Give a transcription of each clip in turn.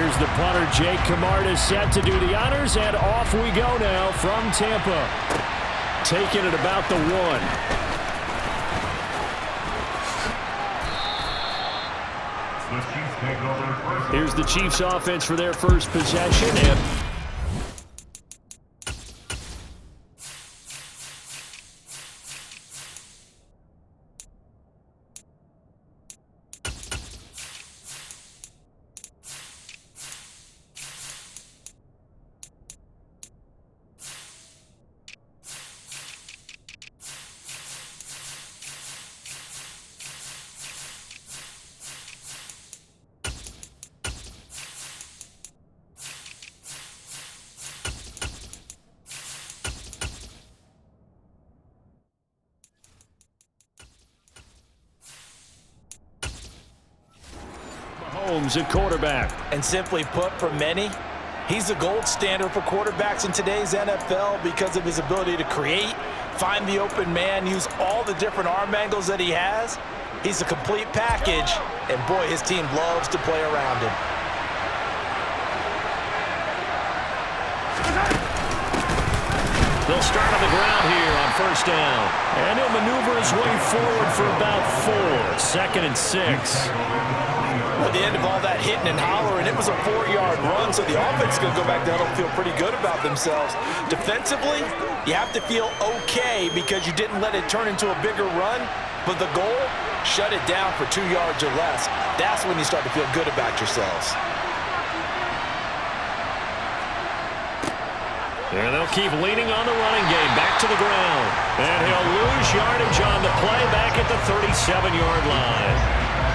Here's the punter, Jake Camarda, set to do the honors, and off we go now from Tampa. Taking it about the 1. Here's the Chiefs offense for their first possession. And at quarterback. And simply put, for many, he's the gold standard for quarterbacks in today's NFL because of his ability to create, find the open man, use all the different arm angles that he has. He's a complete package, and boy, his team loves to play around him. They'll start on the ground here on first down. And he'll maneuver his way forward for about 4. 2nd and 6. At the end of all that hitting and hollering, it was a 4-yard run, so the offense is going to go back down and feel pretty good about themselves. Defensively, you have to feel okay because you didn't let it turn into a bigger run, but the goal, shut it down for 2 yards or less. That's when you start to feel good about yourselves. And they'll keep leaning on the running game, back to the ground. And he'll lose yardage on the play back at the 37-yard line.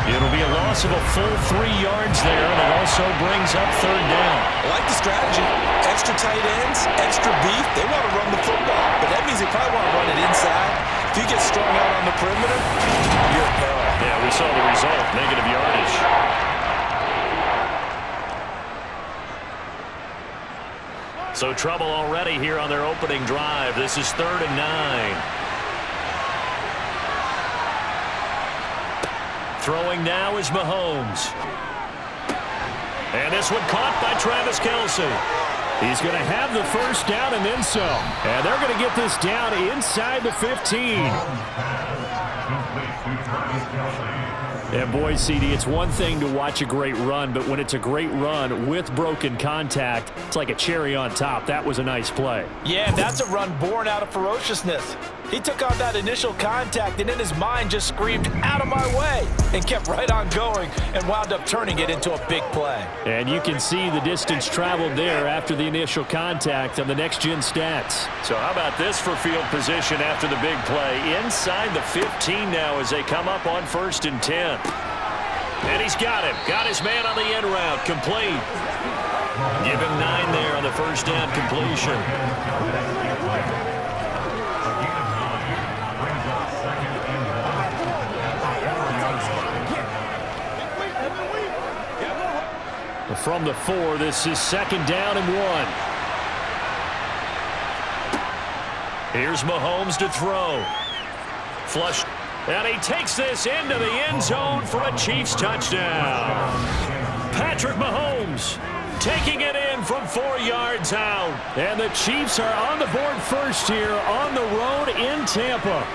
It'll be a loss of a full 3 yards there, and it also brings up 3rd down. I like the strategy. Extra tight ends, extra beef. They want to run the football, but that means they probably want to run it inside. If you get strung out on the perimeter, you're in peril. Yeah, we saw the result, negative yardage. So trouble already here on their opening drive. This is 3rd and 9. Throwing now is Mahomes. And this one caught by Travis Kelce. He's going to have the first down and then some. And they're going to get this down inside the 15. And boy, CD, it's one thing to watch a great run, but when it's a great run with broken contact, it's like a cherry on top. That was a nice play. Yeah, that's a run born out of ferociousness. He took on that initial contact and in his mind just screamed, "Out of my way," and kept right on going and wound up turning it into a big play. And you can see the distance traveled there after the initial contact on the next-gen stats. So how about this for field position after the big play? Inside the 15 now as they come up on 1st and 10. And he's got him. Got his man on the end route. Complete. Give him 9 there on the first down completion. From the 4, this is 2nd down and 1. Here's Mahomes to throw. Flush. And he takes this into the end zone for a Chiefs touchdown. Patrick Mahomes taking it in from 4 yards out. And the Chiefs are on the board first here on the road in Tampa.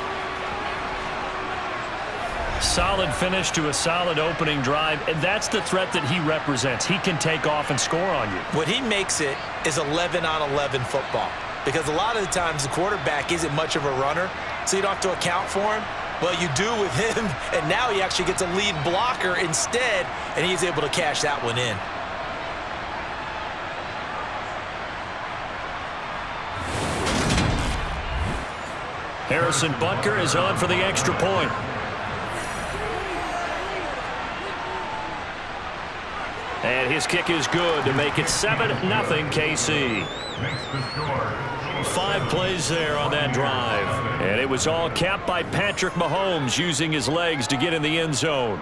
Solid finish to a solid opening drive, and that's the threat that he represents. He can take off and score on you. What he makes it is 11-on-11 football, because a lot of the times the quarterback isn't much of a runner, so you don't have to account for him. Well, you do with him, and now he actually gets a lead blocker instead, and he's able to cash that one in. Harrison Butker is on for the extra point. And his kick is good to make it 7-0 KC. 5 plays there on that drive. And it was all capped by Patrick Mahomes using his legs to get in the end zone.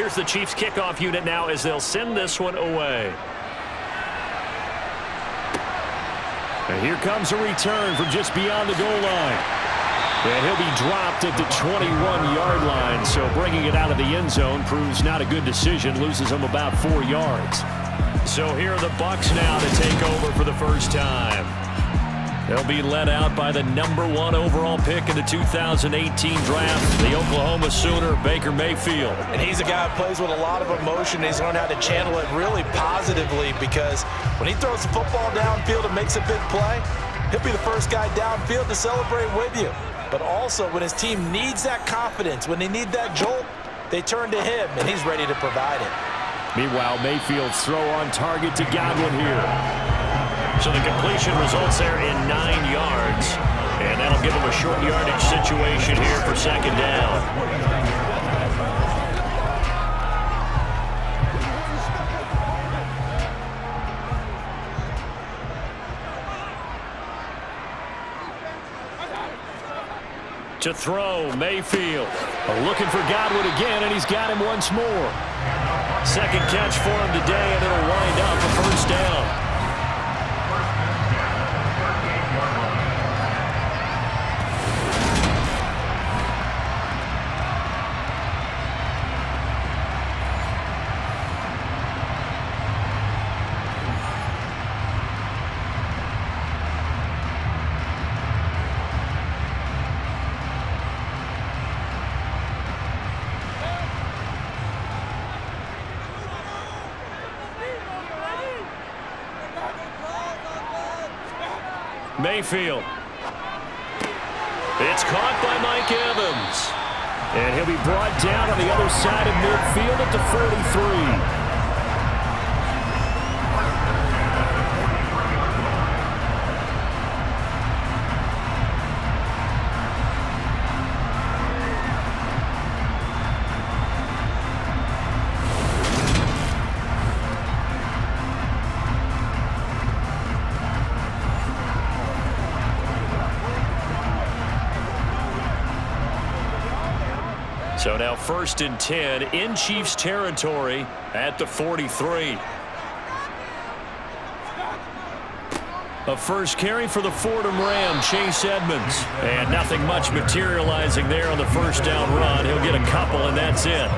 Here's the Chiefs kickoff unit now as they'll send this one away. And here comes a return from just beyond the goal line. And he'll be dropped at the 21-yard line. So bringing it out of the end zone proves not a good decision. Loses him about 4 yards. So here are the Bucs now to take over for the first time. They'll be led out by the #1 overall pick in the 2018 draft, the Oklahoma Sooner, Baker Mayfield. And he's a guy who plays with a lot of emotion. He's learned how to channel it really positively, because when he throws the football downfield and makes a big play, he'll be the first guy downfield to celebrate with you. But also, when his team needs that confidence, when they need that jolt, they turn to him, and he's ready to provide it. Meanwhile, Mayfield's throw on target to Godwin here. So the completion results there in 9 yards. And that'll give him a short yardage situation here for second down. To throw, Mayfield. Looking for Godwin again, and he's got him once more. Second catch for him today, and it'll wind up a first down. Mayfield. It's caught by Mike Evans. And he'll be brought down on the other side of midfield at the 43. So now 1st and 10 in Chiefs territory at the 43. A first carry for the Fordham Ram, Chase Edmonds. And nothing much materializing there on the first down run. He'll get a couple, and that's it.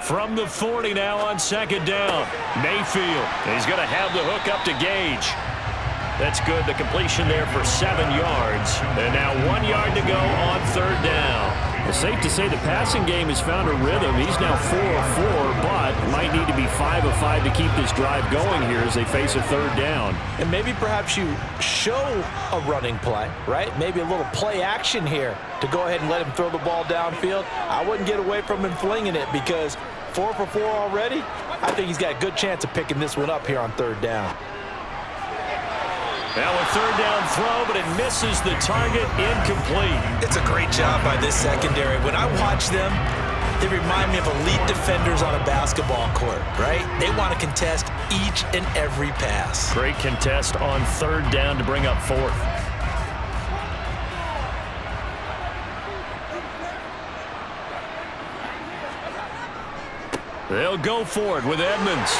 From the 40 now on second down. Mayfield. He's going to have the hook up to Gage. That's good. The completion there for 7 yards. And now 1 yard to go on third down. It's safe to say the passing game has found a rhythm. He's now 4 of 4, but might need to be 5 of 5 to keep this drive going here as they face a third down. And maybe perhaps you show a running play, right? Maybe a little play action here to go ahead and let him throw the ball downfield. I wouldn't get away from him flinging it, because 4 for 4 already, I think he's got a good chance of picking this one up here on third down. Now a third down throw, but it misses the target, incomplete. It's a great job by this secondary. When I watch them, they remind me of elite defenders on a basketball court, right? They want to contest each and every pass. Great contest on third down to bring up 4th. They'll go for it with Edmonds.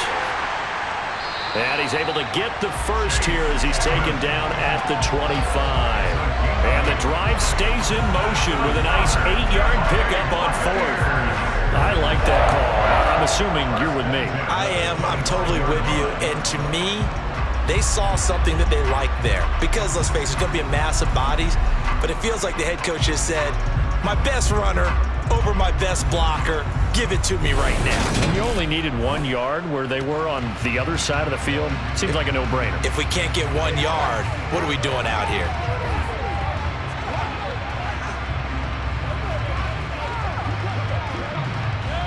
And he's able to get the first here as he's taken down at the 25. And the drive stays in motion with a nice 8-yard pickup on 4th. I like that call. I'm assuming you're with me. I am. I'm totally with you. And to me, they saw something that they liked there. Because, let's face it, it's going to be a mass of bodies. But it feels like the head coach has said, my best runner over my best blocker, give it to me right now. And you only needed 1 yard where they were on the other side of the field. Seems like a no-brainer. If we can't get 1 yard, what are we doing out here?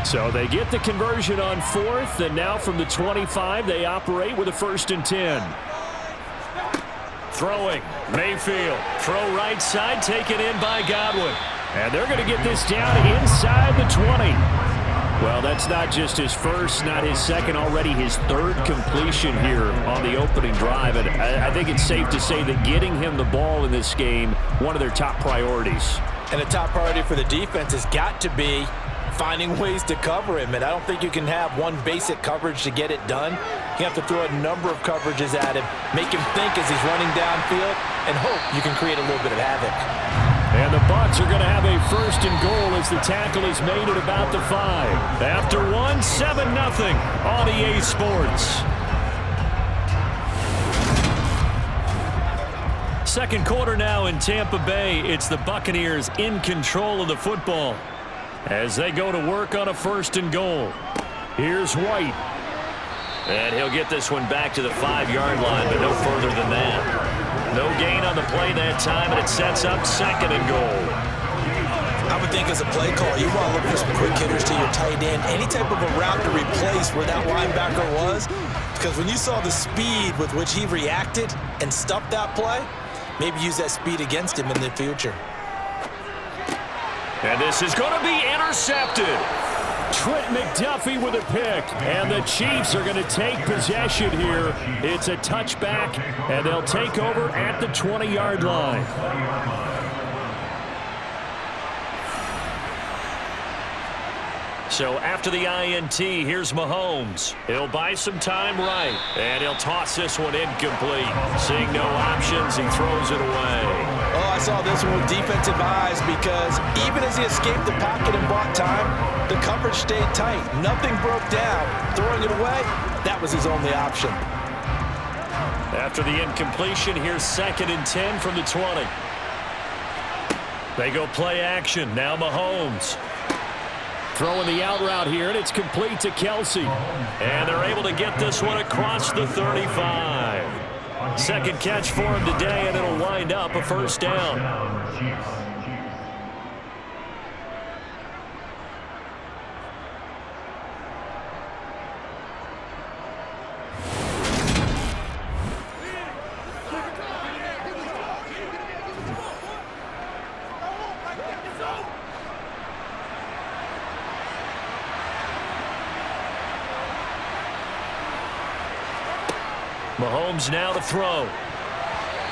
So they get the conversion on 4th, and now from the 25, they operate with a 1st and 10. Throwing, Mayfield. Throw right side, taken in by Godwin. And they're going to get this down inside the 20. Well, that's not just his first, not his second, already his third completion here on the opening drive. And I think it's safe to say that getting him the ball in this game, one of their top priorities. And a top priority for the defense has got to be finding ways to cover him. And I don't think you can have one basic coverage to get it done. You have to throw a number of coverages at him, make him think as he's running downfield, and hope you can create a little bit of havoc. And the Bucs are going to have a first and goal as the tackle is made at about the 5. After 7-0 on EA Sports. Second quarter now in Tampa Bay. It's the Buccaneers in control of the football as they go to work on a first and goal. Here's White. And he'll get this one back to the 5-yard line, but no further than that. No gain on the play that time, and it sets up second and goal. I would think as a play caller, you want to look for some quick hitters to your tight end. Any type of a route to replace where that linebacker was. Because when you saw the speed with which he reacted and stuffed that play, maybe use that speed against him in the future. And this is going to be intercepted. Trent McDuffie with a pick, and the Chiefs are going to take possession here. It's a touchback, and they'll take over at the 20-yard line. So after the INT, here's Mahomes. He'll buy some time right, and he'll toss this one incomplete. Seeing no options, he throws it away. Oh, I saw this one with defensive eyes because even as he escaped the pocket and bought time, the coverage stayed tight. Nothing broke down. Throwing it away, that was his only option. After the incompletion, here's 2nd and 10 from the 20. They go play action. Now Mahomes. Throwing the out route here, and it's complete to Kelsey. And they're able to get this one across the 35. Second catch for him today, and it'll wind up a first down. Mahomes now to throw.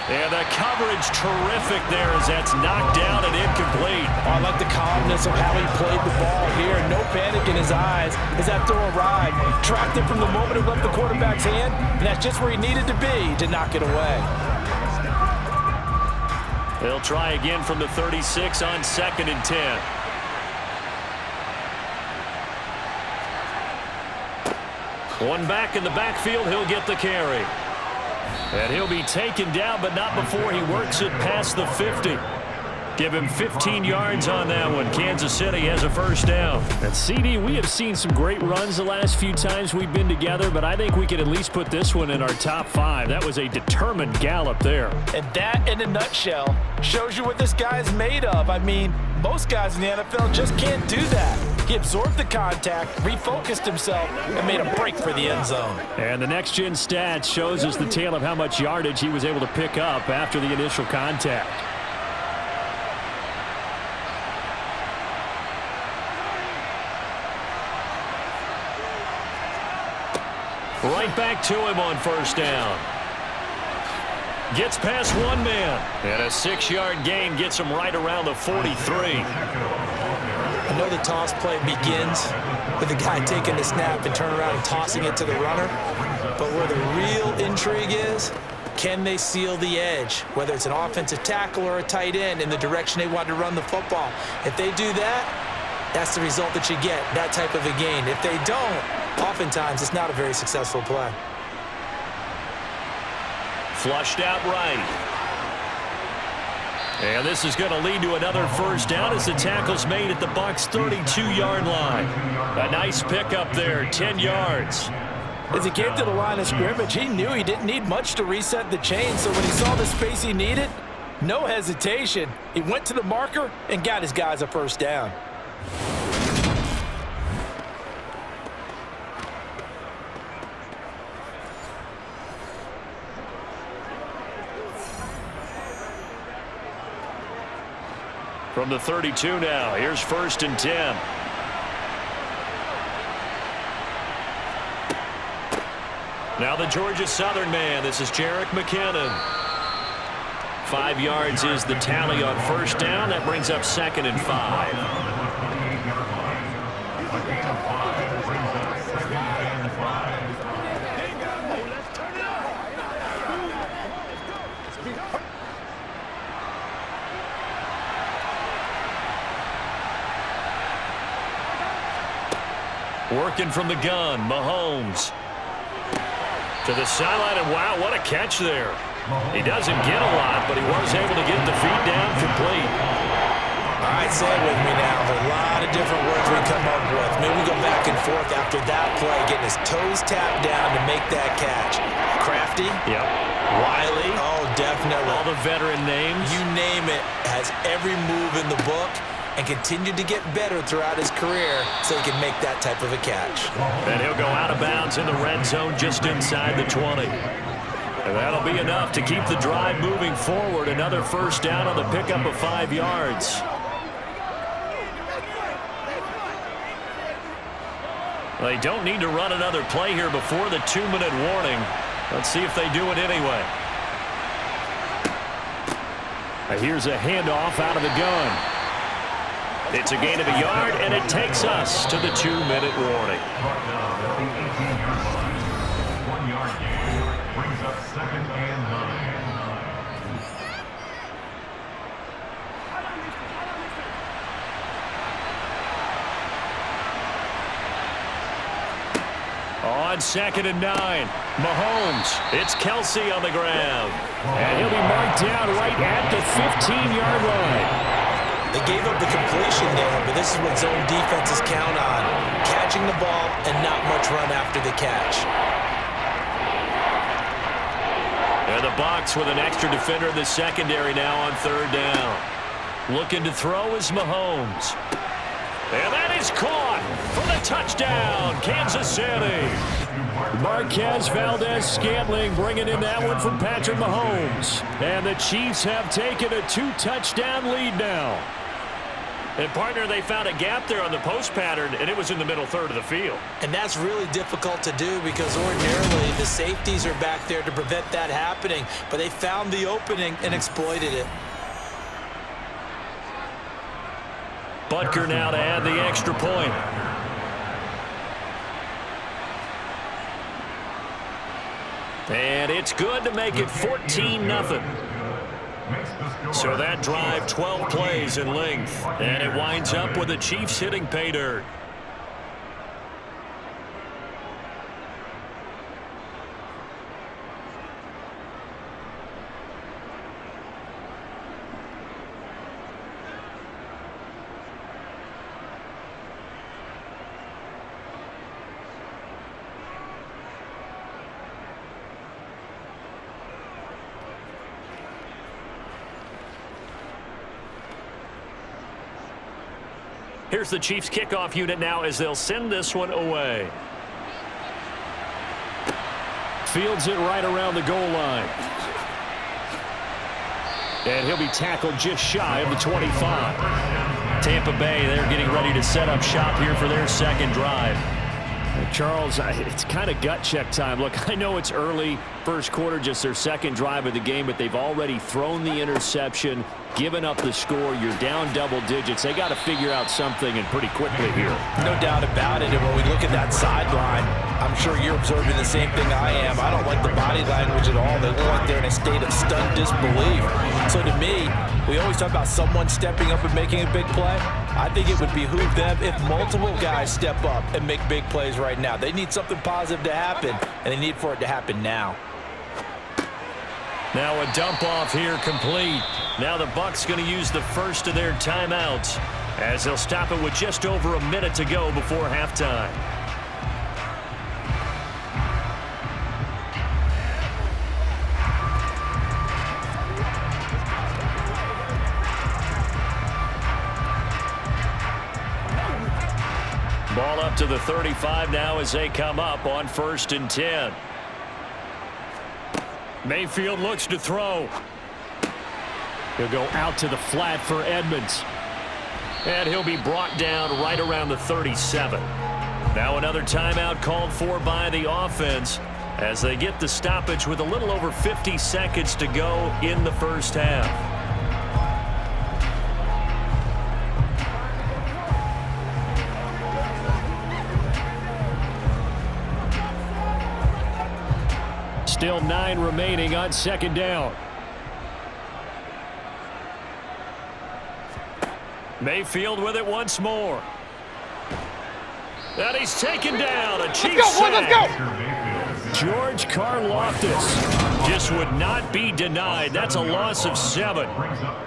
And the coverage terrific there as that's knocked down and incomplete. Oh, I like the calmness of how he played the ball here. No panic in his eyes as that throw arrived. Tracked it from the moment it left the quarterback's hand, and that's just where he needed to be to knock it away. They'll try again from the 36 on 2nd and 10. One back in the backfield, he'll get the carry. And he'll be taken down, but not before he works it past the 50. Give him 15 yards on that one. Kansas City has a first down. And CD, we have seen some great runs the last few times we've been together, but I think we could at least put this one in our top 5. That was a determined gallop there. And that, in a nutshell, shows you what this guy's made of. I mean, most guys in the NFL just can't do that. He absorbed the contact, refocused himself, and made a break for the end zone. And the next-gen stats shows us the tale of how much yardage he was able to pick up after the initial contact. Right back to him on first down. Gets past one man. And a 6-yard gain gets him right around the 43. I know the toss play begins with the guy taking the snap and turning around and tossing it to the runner. But where the real intrigue is, can they seal the edge, whether it's an offensive tackle or a tight end, in the direction they want to run the football? If they do that, that's the result that you get, that type of a gain. If they don't, oftentimes it's not a very successful play. Flushed out right. And this is going to lead to another first down as the tackle's made at the Bucs' 32-yard line. A nice pickup there, 10 yards. As he came to the line of scrimmage, he knew he didn't need much to reset the chain, so when he saw the space he needed, no hesitation. He went to the marker and got his guys a first down. From the 32 now, here's 1st and 10. Now the Georgia Southern man. This is Jerick McKinnon. 5 yards is the tally on 1st down. That brings up 2nd and 5. Working from the gun, Mahomes. To the sideline, and wow, what a catch there. He doesn't get a lot, but he was able to get the feet down complete. All right, say it with me now. There are a lot of different words we come up with. Maybe we go back and forth after that play, getting his toes tapped down to make that catch. Crafty? Yep. Wiley? Oh, definitely. All the veteran names. You name it. Has every move in the book and continued to get better throughout his career so he can make that type of a catch. And he'll go out of bounds in the red zone just inside the 20. And that'll be enough to keep the drive moving forward. Another 1st down on the pickup of 5 yards. They don't need to run another play here before the 2-minute warning. Let's see if they do it anyway. Here's a handoff out of the gun. It's a gain of a yard, and it takes us to the 2-minute warning. 1 yard gain brings up 2nd and 9. On 2nd and 9, Mahomes. It's Kelsey on the ground. And he'll be marked down right at the 15-yard line. They gave up the completion there, but this is what zone defenses count on. Catching the ball and not much run after the catch. And the Bucs with an extra defender in the secondary now on 3rd down. Looking to throw is Mahomes. And that is caught for the touchdown, Kansas City. Marquez Valdez-Scantling bringing in that one from Patrick Mahomes. And the Chiefs have taken a 2-touchdown lead now. And, partner, they found a gap there on the post pattern, and it was in the middle third of the field. And that's really difficult to do because ordinarily the safeties are back there to prevent that happening. But they found the opening and exploited it. Butker now to add the extra point. And it's good to make it 14-0. So that drive, 12 plays in length. And it winds up with the Chiefs hitting pay dirt. Here's the Chiefs kickoff unit now as they'll send this one away. Fields it right around the goal line. And he'll be tackled just shy of the 25. Tampa Bay, they're getting ready to set up shop here for their 2nd drive. Charles, it's kind of gut check time. Look, I know it's early, 1st quarter, just their 2nd drive of the game, but they've already thrown the interception, given up the score. You're down double digits. They got to figure out something, and pretty quickly here. No doubt about it. And when we look at that sideline, I'm sure you're observing the same thing I am. I don't like the body language at all. They look like they're in a state of stunned disbelief. So to me, we always talk about someone stepping up and making a big play. I think it would behoove them if multiple guys step up and make big plays right now. They need something positive to happen, and they need for it to happen now. Now a dump off here complete. Now the Bucs going to use the first of their timeouts as they'll stop it with just over a minute to go before halftime. Ball up to the 35 now as they come up on 1st and 10. Mayfield looks to throw. He'll go out to the flat for Edmonds. And he'll be brought down right around the 37. Now another timeout called for by the offense as they get the stoppage with a little over 50 seconds to go in the first half. Still 9 remaining on second down. Mayfield with it once more. And he's taken down. A Chiefs sack. Let's go. George Karlaftis just would not be denied. That's a loss of 7.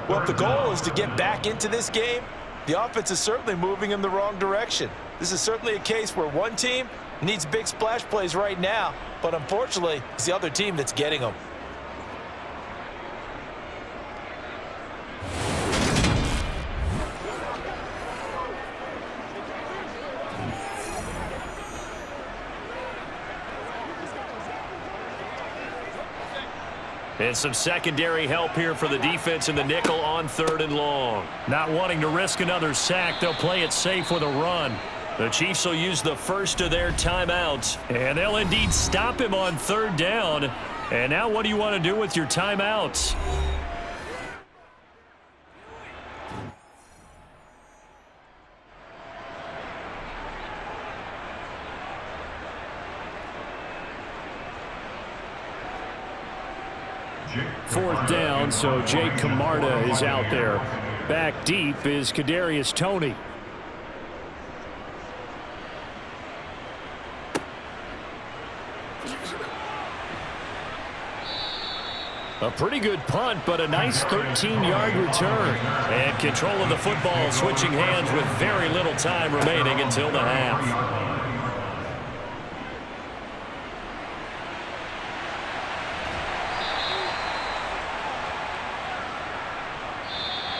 Well, if the goal is to get back into this game, the offense is certainly moving in the wrong direction. This is certainly a case where one team needs big splash plays right now, but unfortunately, it's the other team that's getting them. And some secondary help here for the defense in the nickel on 3rd and long. Not wanting to risk another sack, they'll play it safe with a run. The Chiefs will use the first of their timeouts, and they'll indeed stop him on 3rd down. And now what do you want to do with your timeouts? Fourth down, so Jake Camarda is out there. Back deep is Kadarius Toney. A pretty good punt, but a nice 13-yard return. And control of the football switching hands with very little time remaining until the half.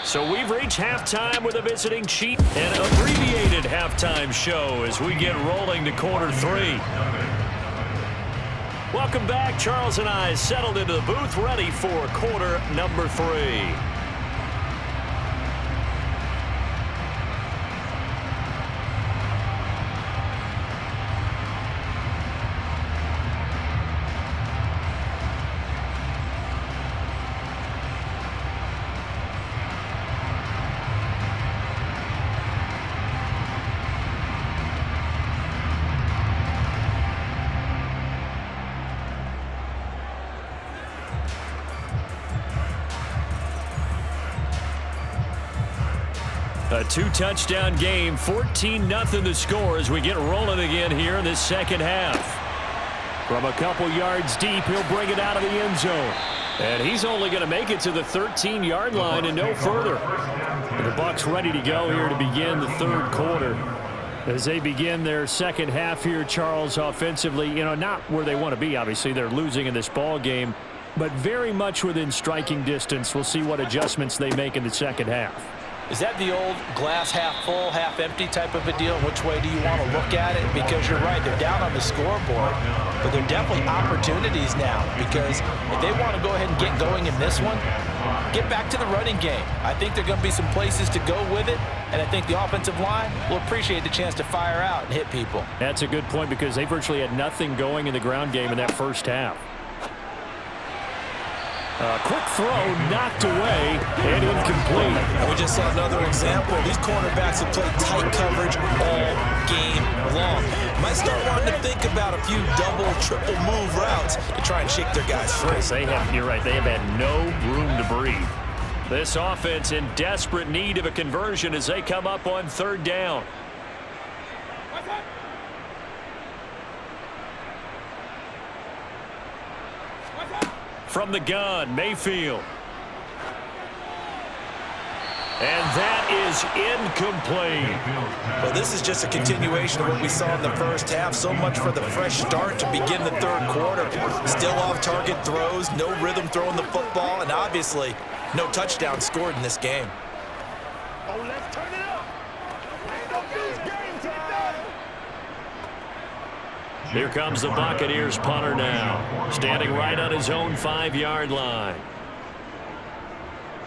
So we've reached halftime with a visiting Chief. An abbreviated halftime show as we get rolling to quarter 3. Welcome back. Charles and I settled into the booth ready for quarter number 3. A 2-touchdown game, 14-0 the score as we get rolling again here in this second half. From a couple yards deep, he'll bring it out of the end zone. And he's only going to make it to the 13-yard line and no further. The Bucs ready to go here to begin the 3rd quarter. As they begin their second half here, Charles, offensively, not where they want to be. Obviously, they're losing in this ball game, but very much within striking distance. We'll see what adjustments they make in the second half. Is that the old glass half full, half empty type of a deal? Which way do you want to look at it? Because you're right, they're down on the scoreboard, but they're definitely opportunities now because if they want to go ahead and get going in this one, get back to the running game. I think there are going to be some places to go with it, and I think the offensive line will appreciate the chance to fire out and hit people. That's a good point because they virtually had nothing going in the ground game in that first half. A quick throw knocked away and incomplete. And we just saw another example. These cornerbacks have played tight coverage all game long. Might start wanting to think about a few double, triple move routes to try and shake their guys free. You're right, they have had no room to breathe. This offense in desperate need of a conversion as they come up on 3rd down. From the gun, Mayfield. And that is incomplete. Well, this is just a continuation of what we saw in the first half. So much for the fresh start to begin the 3rd quarter. Still off-target throws, no rhythm throwing the football, and obviously no touchdown scored in this game. Oh, let's turn it up. End of this game tonight. Here comes the Buccaneers punter now, standing right on his own 5-yard line.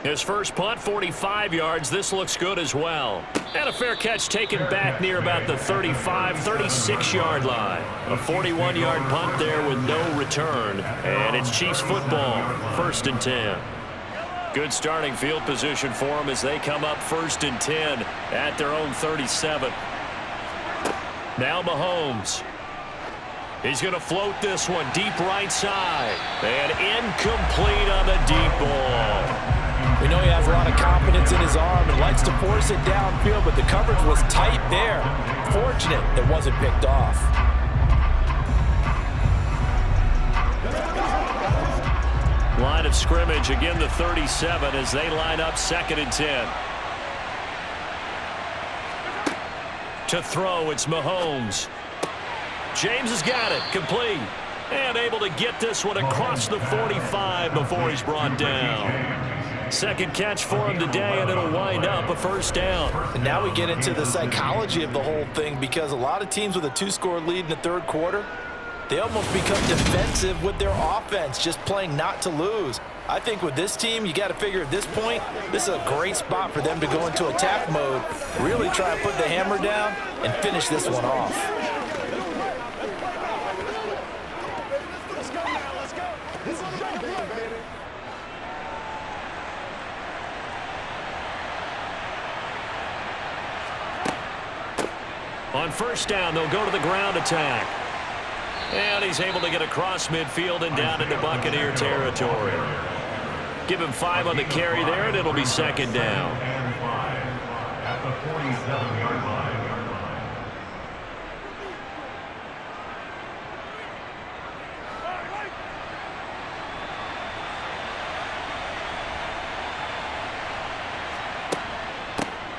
His first punt, 45 yards. This looks good as well. And a fair catch taken back near about the 35, 36-yard line. A 41-yard punt there with no return. And it's Chiefs football, 1st and 10. Good starting field position for them as they come up 1st and 10 at their own 37. Now Mahomes. He's going to float this one deep right side. And incomplete on the deep ball. We know he has a lot of confidence in his arm and likes to force it downfield, but the coverage was tight there. Fortunate it wasn't picked off. Line of scrimmage, again the 37 as they line up 2nd and 10. To throw, it's Mahomes. James has got it, complete. And able to get this one across the 45 before he's brought down. Second catch for him today, and it'll wind up a 1st down. And now we get into the psychology of the whole thing, because a lot of teams with a 2-score lead in the 3rd quarter, they almost become defensive with their offense, just playing not to lose. I think with this team, you got to figure at this point, this is a great spot for them to go into attack mode, really try and put the hammer down and finish this one off. Let's go now, let's go. This is a big play, baby. On 1st down, they'll go to the ground attack. And he's able to get across midfield and down into Buccaneer territory. Give him 5 on the carry there, and it'll be 2nd down. And 5 at the 47-yard line.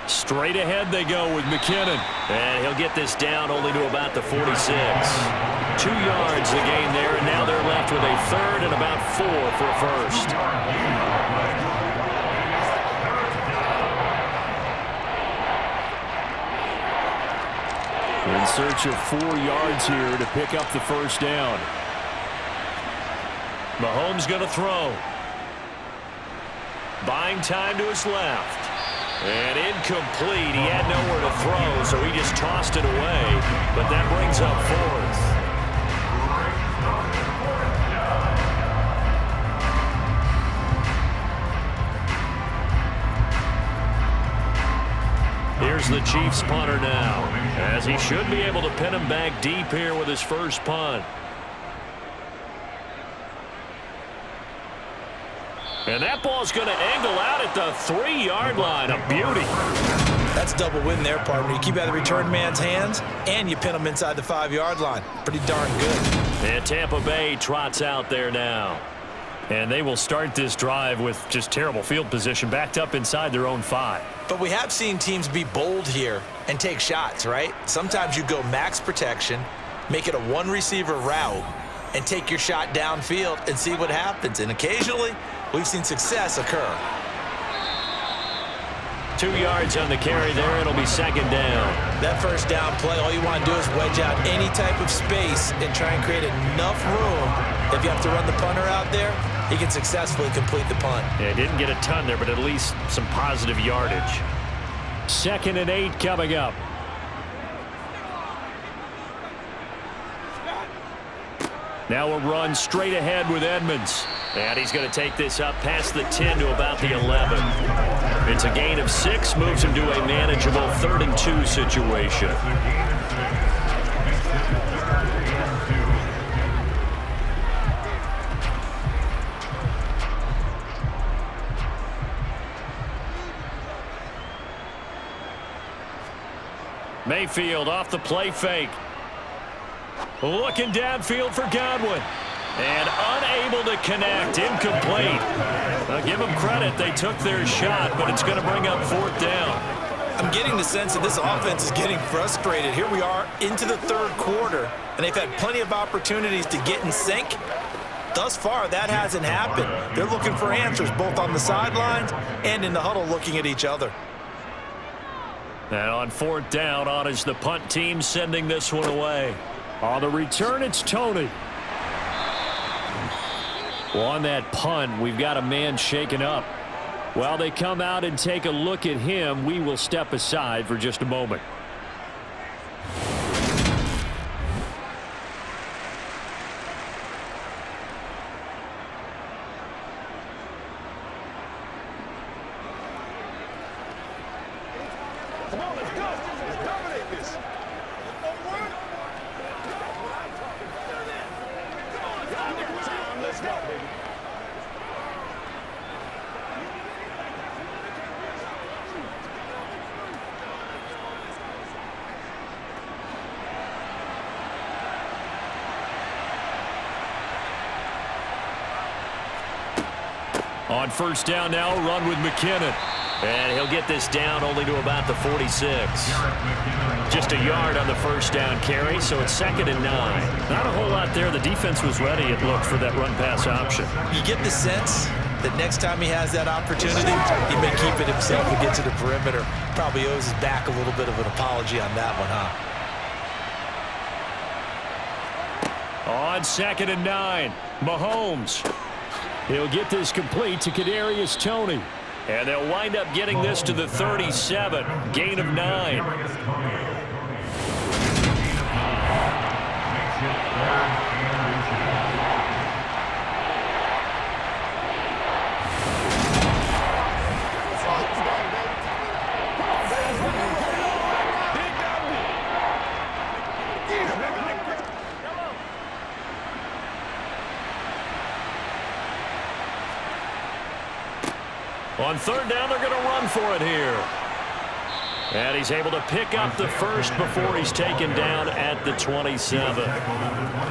Straight ahead they go with McKinnon. And he'll get this down only to about the 46. 2 yards the gain there, and now they're left with a 3rd and about 4 for a 1st. In search of 4 yards here to pick up the 1st down. Mahomes going to throw. Buying time to his left. And incomplete. He had nowhere to throw, so he just tossed it away. But that brings up 4th. Here's the Chiefs punter now, as he should be able to pin him back deep here with his first punt. And that ball's going to angle out at the 3-yard line. A beauty. That's double win there, partner. You keep out of the return man's hands, and you pin him inside the 5-yard line. Pretty darn good. And Tampa Bay trots out there now. And they will start this drive with just terrible field position, backed up inside their own 5. But we have seen teams be bold here and take shots, right? Sometimes you go max protection, make it a 1-receiver route, and take your shot downfield and see what happens. And occasionally, we've seen success occur. 2 yards on the carry there. It'll be 2nd down. That 1st down play, all you want to do is wedge out any type of space and try and create enough room. If you have to run the punter out there, he can successfully complete the punt. Yeah, didn't get a ton there, but at least some positive yardage. 2nd and 8 coming up. Now a run straight ahead with Edmonds. And he's going to take this up past the 10 to about the 11. It's a gain of 6, moves him to a manageable 3rd and 2 situation. Mayfield off the play fake. Looking downfield for Godwin. And unable to connect. Incomplete. I'll give them credit. They took their shot, but it's going to bring up 4th down. I'm getting the sense that this offense is getting frustrated. Here we are into the 3rd quarter, and they've had plenty of opportunities to get in sync. Thus far, that hasn't happened. They're looking for answers both on the sidelines and in the huddle looking at each other. And on 4th down, on is the punt team sending this one away. On the return, it's Tony. Well, on that punt, we've got a man shaken up. While they come out and take a look at him, we will step aside for just a moment. Come on, let's go. Let's dominate this. Let's go, baby. On first down now, run with McKinnon. And he'll get this down only to about the 46. Just a yard on the first down carry, so it's 2nd and 9. Not a whole lot there. The defense was ready, it looked, for that run-pass option. You get the sense that next time he has that opportunity, he may keep it himself and get to the perimeter. Probably owes his back a little bit of an apology on that one, huh? On 2nd and 9, Mahomes. He'll get this complete to Kadarius Toney. And they'll wind up getting this to the 37, gain of 9. On third down, they're going to run for it here. And he's able to pick up the first before he's taken down at the 27.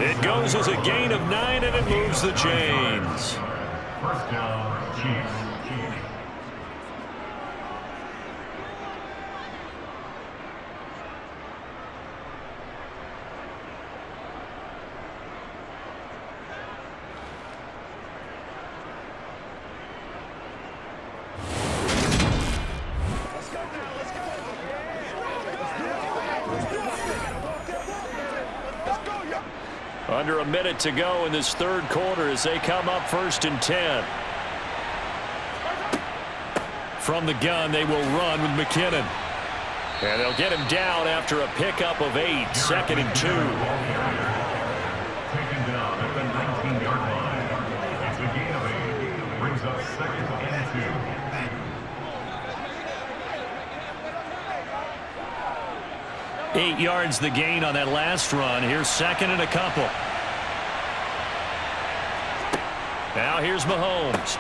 It goes as a gain of 9, and it moves the chains. First down, Chiefs. Under a minute to go in this third quarter as they come up 1st and 10. From the gun, they will run with McKinnon. And they'll get him down after a pickup of 8, 2nd and 2. Taken down at the 19-yard line. It's a gain of 8. Brings up 2nd and 2. 8 yards the gain on that last run. Here's 2nd and a couple. Now here's Mahomes.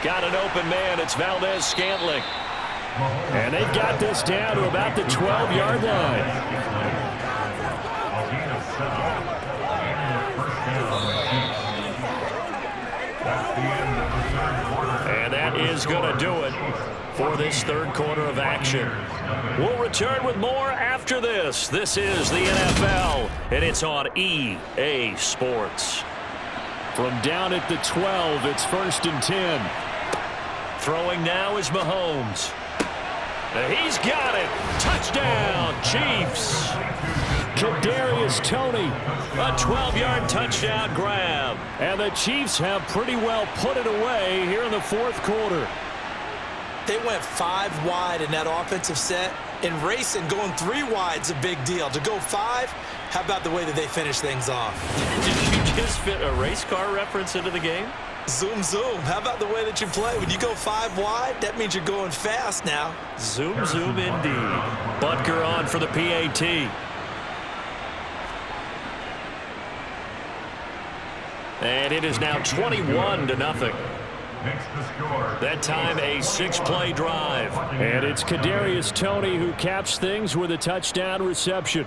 Got an open man. It's Valdez-Scantling. And they've got this down to about the 12-yard line. A gain of 7. And first down on the Chiefs. That's the end of the third quarter. And that is going to do it for this third quarter of action. We'll return with more after this. This is the NFL, and it's on EA Sports. From down at the 12, it's 1st and 10. Throwing now is Mahomes. He's got it. Touchdown, Chiefs. Kadarius Toney, a 12-yard touchdown grab. And the Chiefs have pretty well put it away here in the fourth quarter. They went 5 wide in that offensive set, and racing going 3 wide's a big deal. To go 5, how about the way that they finish things off? Did you just fit a race car reference into the game? Zoom, zoom. How about the way that you play? When you go 5 wide, that means you're going fast now. Zoom, zoom indeed. Butker on for the PAT. And it is now 21-0. That time a 6-play drive. And it's Kadarius Toney who caps things with a touchdown reception.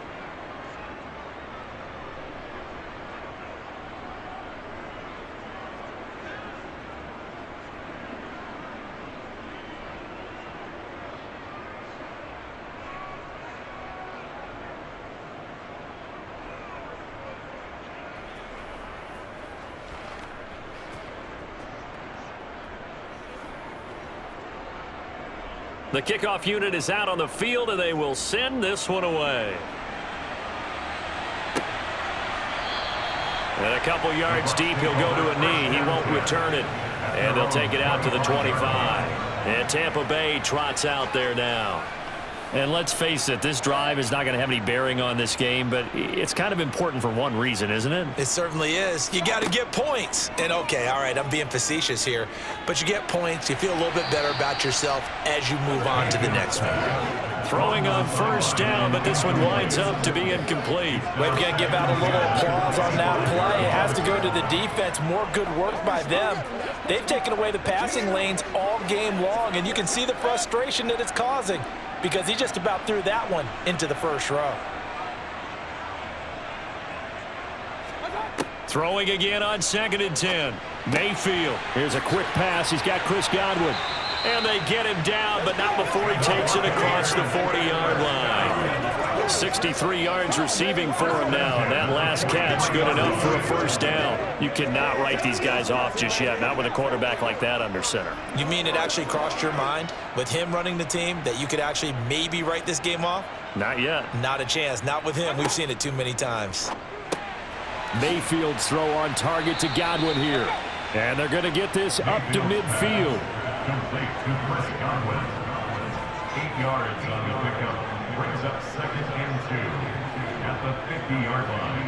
The kickoff unit is out on the field, and they will send this one away. And a couple yards deep, he'll go to a knee. He won't return it. And they'll take it out to the 25. And Tampa Bay trots out there now. And let's face it, this drive is not going to have any bearing on this game, but it's kind of important for one reason, isn't it? It certainly is. You got to get points. And, okay, all right, I'm being facetious here, but you get points. You feel a little bit better about yourself as you move on to the next one. Throwing on first down, but this one winds up to be incomplete. We're going to give out a little applause on that play. It has to go to the defense. More good work by them. They've taken away the passing lanes all game long, and you can see the frustration that it's causing, because he just about threw that one into the first row. Throwing again on 2nd and 10. Mayfield. Here's a quick pass. He's got Chris Godwin. And they get him down, but not before he takes it across the 40-yard line. 63 yards receiving for him now. And that last catch good enough for a first down. You cannot write these guys off just yet, not with a quarterback like that under center. You mean it actually crossed your mind with him running the team that you could actually maybe write this game off? Not yet. Not a chance. Not with him. We've seen it too many times. Mayfield's throw on target to Godwin here. And they're going to get this up to midfield. Complete to Chris Godwin. 8 yards on the pickup. Brings up 2nd and 2 at the 50-yard line.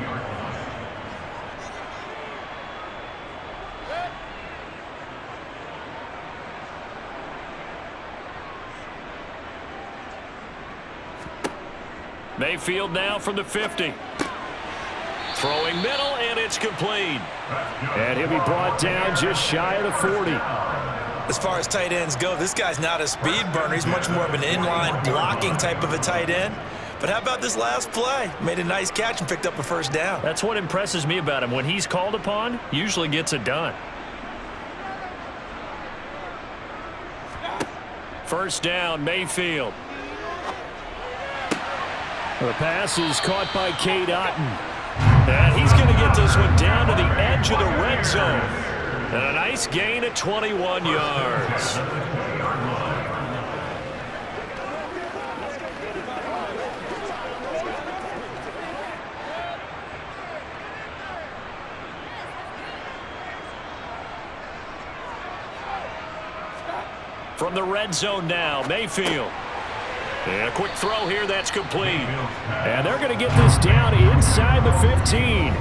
Mayfield now from the 50. Throwing middle, and it's complete. And he'll be brought down just shy of the 40. As far as tight ends go, this guy's not a speed burner. He's much more of an inline blocking type of a tight end. But how about this last play? Made a nice catch and picked up a first down. That's what impresses me about him. When he's called upon, usually gets it done. First down, Mayfield. The pass is caught by Cade Otton. And he's going to get this one down to the edge of the red zone. And a nice gain at 21 yards. From the red zone now, Mayfield. And a quick throw here, that's complete. And they're going to get this down inside the 15. A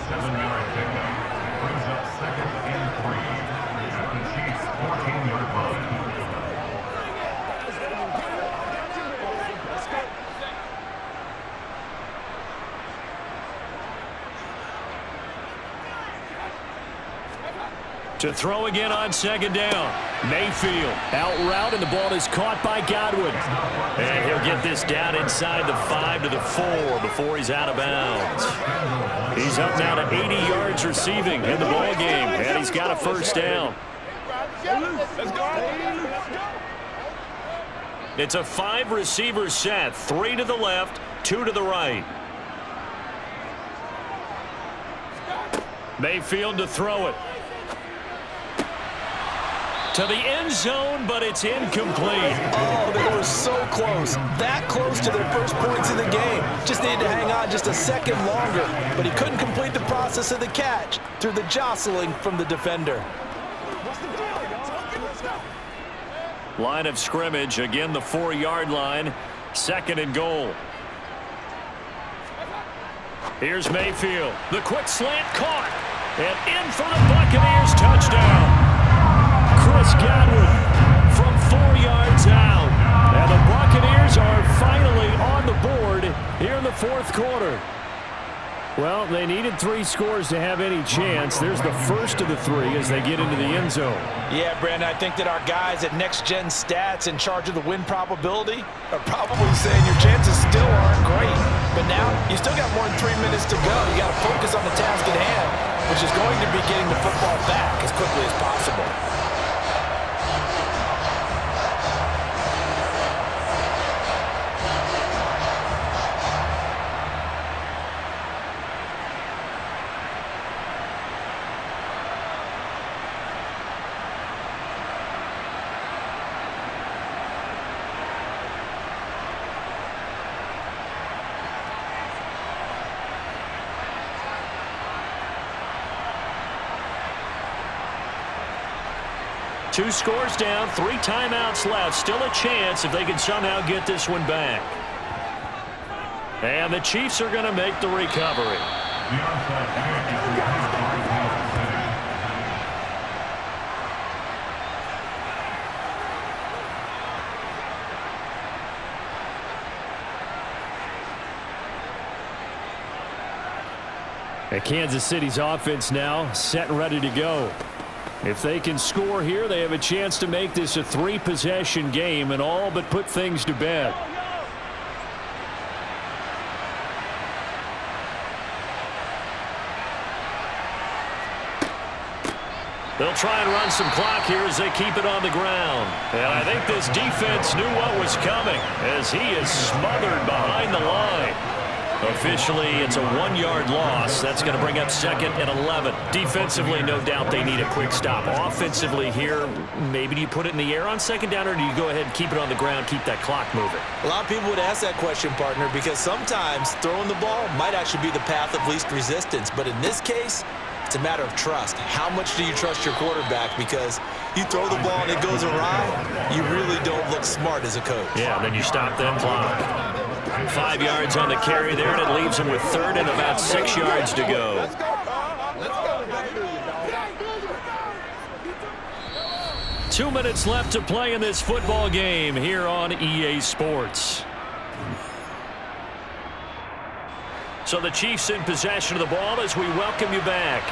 7-yard pickup brings up 2nd and 3 at the Chiefs' 14-yard line. To throw again on 2nd down. Mayfield out route, and the ball is caught by Godwin. And he'll get this down inside the 5 to the 4 before he's out of bounds. He's up now to 80 yards receiving in the ball game, and he's got a first down. It's a 5-receiver set, 3 to the left, 2 to the right. Mayfield to throw it. To the end zone, but it's incomplete. Oh, they were so close. That close to their first points in the game. Just needed to hang on just a second longer. But he couldn't complete the process of the catch through the jostling from the defender. Line of scrimmage, again the 4-yard line. 2nd and goal. Here's Mayfield. The quick slant caught. And in for the Buccaneers touchdown. Chris Godwin from 4 yards out. And the Buccaneers are finally on the board here in the 4th quarter. Well, they needed 3 scores to have any chance. There's the first of the 3 as they get into the end zone. Yeah, Brandon, I think that our guys at Next Gen Stats in charge of the win probability are probably saying your chances still aren't great. But now you still got more than 3 minutes to go. You got to focus on the task at hand, which is going to be getting the football back as quickly as possible. 2 scores down, 3 timeouts left. Still a chance if they can somehow get this one back. And the Chiefs are going to make the recovery. The onside kick is received by Kansas City. And Kansas City's offense now set and ready to go. If they can score here, they have a chance to make this a 3-possession game and all but put things to bed. They'll try and run some clock here as they keep it on the ground. And I think this defense knew what was coming as he is smothered behind the line. Officially, it's a 1-yard loss. That's going to bring up 2nd and 11. Defensively, no doubt they need a quick stop. Offensively here, maybe do you put it in the air on 2nd down, or do you go ahead and keep it on the ground, keep that clock moving? A lot of people would ask that question, partner, because sometimes throwing the ball might actually be the path of least resistance. But in this case, it's a matter of trust. How much do you trust your quarterback? Because you throw the ball and it goes awry, you really don't look smart as a coach. Yeah, then you stop that clock. 5 yards on the carry there, and it leaves him with 3rd and about 6 yards to go. 2 minutes left to play in this football game here on EA Sports. So the Chiefs in possession of the ball as we welcome you back.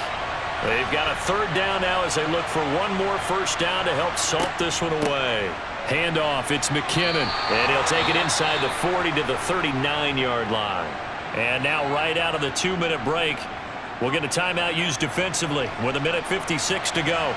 They've got a 3rd down now as they look for one more first down to help salt this one away. Handoff, it's McKinnon, and he'll take it inside the 40 to the 39-yard line. And now right out of the 2-minute break, we'll get a timeout used defensively with 1:56 to go.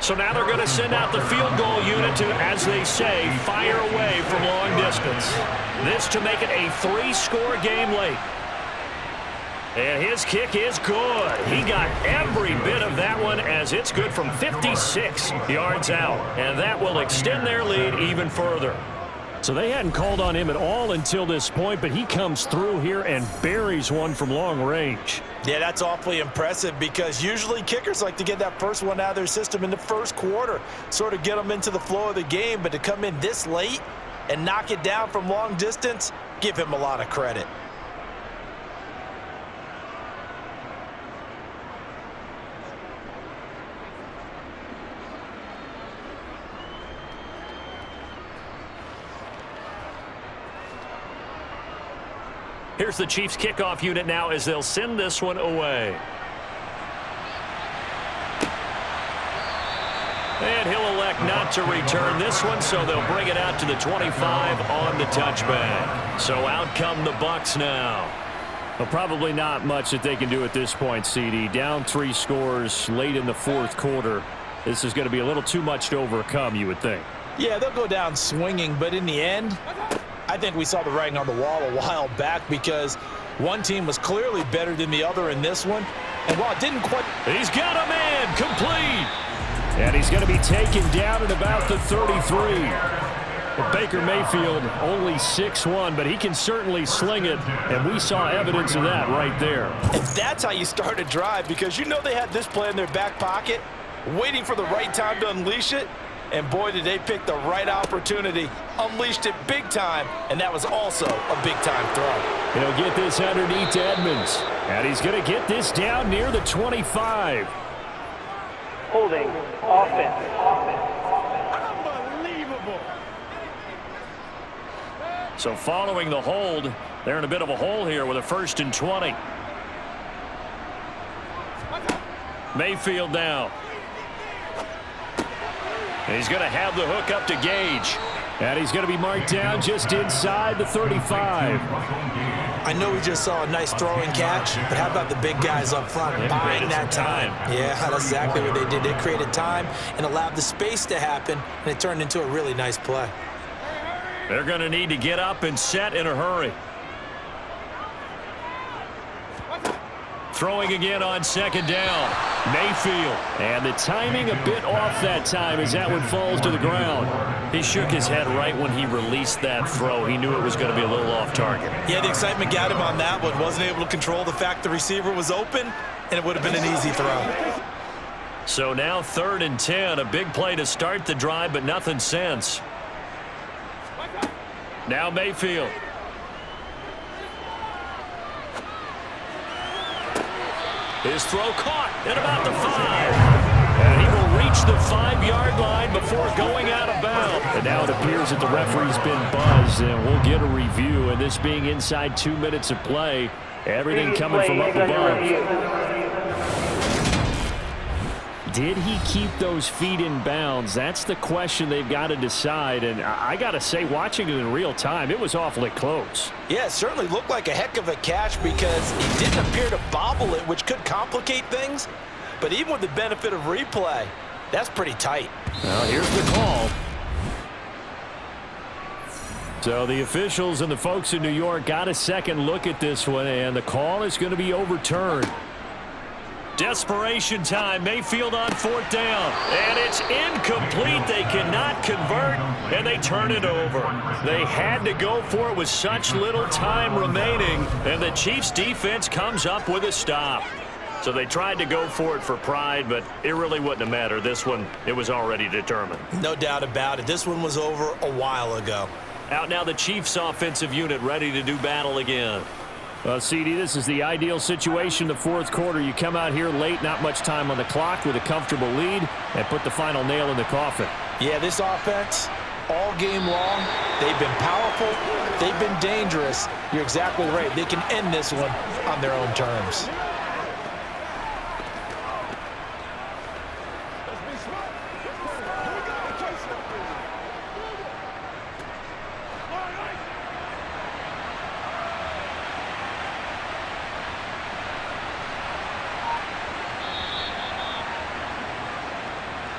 So now they're going to send out the field goal unit to, as they say, fire away from long distance. This to make it a 3-score game late. And his kick is good. He got every bit of that one as it's good from 56 yards out. And that will extend their lead even further. So they hadn't called on him at all until this point, but he comes through here and buries one from long range. Yeah, that's awfully impressive because usually kickers like to get that first one out of their system in the first quarter, sort of get them into the flow of the game, but to come in this late and knock it down from long distance, give him a lot of credit. Here's the Chiefs kickoff unit now as they'll send this one away. And he'll elect not to return this one, so they'll bring it out to the 25 on the touchback. So out come the Bucs now. Well, probably not much that they can do at this point, CD. Down 3 scores late in the 4th quarter. This is going to be a little too much to overcome, you would think. Yeah, they'll go down swinging, but in the end, I think we saw the writing on the wall a while back because one team was clearly better than the other in this one. And while it didn't quite... He's got a man complete. And he's going to be taken down at about the 33. But Baker Mayfield only 6'1", but he can certainly sling it. And we saw evidence of that right there. And that's how you start a drive because you know they had this play in their back pocket, waiting for the right time to unleash it. And boy, did they pick the right opportunity, unleashed it big time, and that was also a big-time throw. He'll get this underneath to Edmonds, and he's going to get this down near the 25. Holding offense. Unbelievable. So following the hold, they're in a bit of a hole here with a 1st and 20. Mayfield now. And he's going to have the hook up to Gage. And he's going to be marked down just inside the 35. I know we just saw a nice throw and catch, but how about the big guys up front buying that time? Yeah, that's exactly what they did. They created time and allowed the space to happen, and it turned into a really nice play. They're going to need to get up and set in a hurry. Throwing again on second down. Mayfield. And the timing a bit off that time as that one falls to the ground. He shook his head right when he released that throw. He knew it was going to be a little off target. Yeah, the excitement got him on that one. Wasn't able to control the fact the receiver was open, and it would have been an easy throw. So now 3rd and 10. A big play to start the drive, but nothing since. Now Mayfield. His throw caught at about the 5. And he will reach the 5-yard line before going out of bounds. And now it appears that the referee's been buzzed, and we'll get a review. And this being inside 2 minutes of play, everything coming from up above. Did he keep those feet in bounds? That's the question they've got to decide. And I got to say, watching it in real time, it was awfully close. Yeah, it certainly looked like a heck of a catch because he didn't appear to bobble it, which could complicate things. But even with the benefit of replay, that's pretty tight. Well, here's the call. So the officials and the folks in New York got a second look at this one, and the call is going to be overturned. Desperation time. Mayfield on 4th down. And it's incomplete. They cannot convert, and they turn it over. They had to go for it with such little time remaining, and the Chiefs' defense comes up with a stop. So they tried to go for it for pride, but it really wouldn't have mattered. This one, it was already determined. No doubt about it. This one was over a while ago. Out now the Chiefs' offensive unit ready to do battle again. Well, CD, this is the ideal situation, the 4th quarter. You come out here late, not much time on the clock with a comfortable lead, and put the final nail in the coffin. Yeah, this offense, all game long, they've been powerful, they've been dangerous. You're exactly right. They can end this one on their own terms.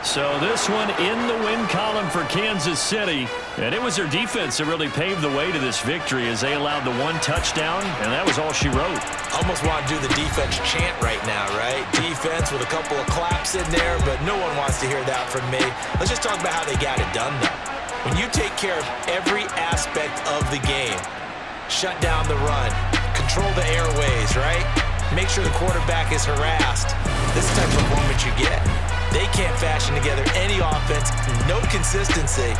So this one in the win column for Kansas City. And it was their defense that really paved the way to this victory as they allowed the 1 touchdown, and that was all she wrote. Almost want to do the defense chant right now, right? Defense with a couple of claps in there, but no one wants to hear that from me. Let's just talk about how they got it done, though. When you take care of every aspect of the game, shut down the run, control the airways, right? Make sure the quarterback is harassed. This is the type of performance you get. They can't fashion together any offense, no consistency,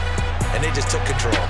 and they just took control.